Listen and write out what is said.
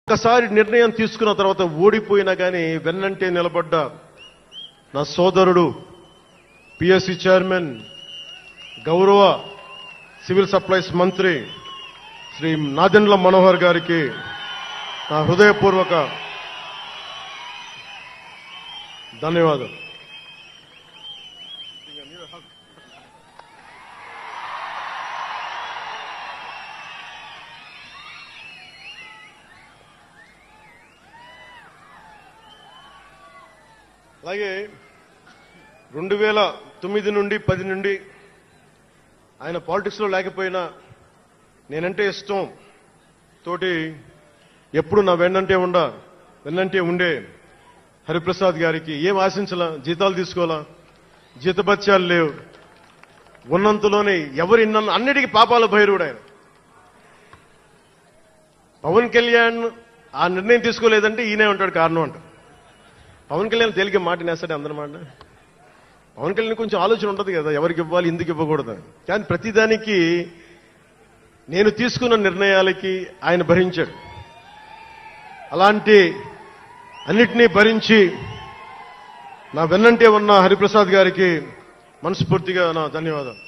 ఒక్కసారి నిర్ణయం తీసుకున్న తర్వాత ఓడిపోయినా కానీ వెన్నంటే నిలబడ్డ నా సోదరుడు పిఎస్సి చైర్మన్ గౌరవ సివిల్ సప్లైస్ మంత్రి శ్రీ నాదెండ్ల మనోహర్ గారికి నా హృదయపూర్వక ధన్యవాదాలు. అలాగే 2009 నుండి 10 నుండి ఆయన పాలిటిక్స్లో లేకపోయినా నేనంటే ఇష్టం తోటి ఎప్పుడు నా వెన్నంటే ఉండే హరిప్రసాద్ గారికి ఏం ఆశించాలా, జీతాలు తీసుకోవాలా, జీతభత్యాలు లేవు, ఉన్నంతలోనే ఎవరు అన్నిటికీ పాపాల భైరవుడు ఆయన. పవన్ కళ్యాణ్ ఆ నిర్ణయం తీసుకోలేదంటే ఈయనే ఉంటాడు కారణం అంట. పవన్ కళ్యాణ్ తేలిక మాట నేస్తాడు అందరి మాట. పవన్ కళ్యాణ్ కొంచెం ఆలోచన ఉంటుంది కదా, ఎవరికి ఇవ్వాలి, ఎందుకు ఇవ్వకూడదు. కానీ ప్రతిదానికి నేను తీసుకున్న నిర్ణయాలకి ఆయన భరించాడు. అలాంటి అన్నిటినీ భరించి నా వెన్నంటే ఉన్న హరిప్రసాద్ గారికి మనస్ఫూర్తిగా నా ధన్యవాదాలు.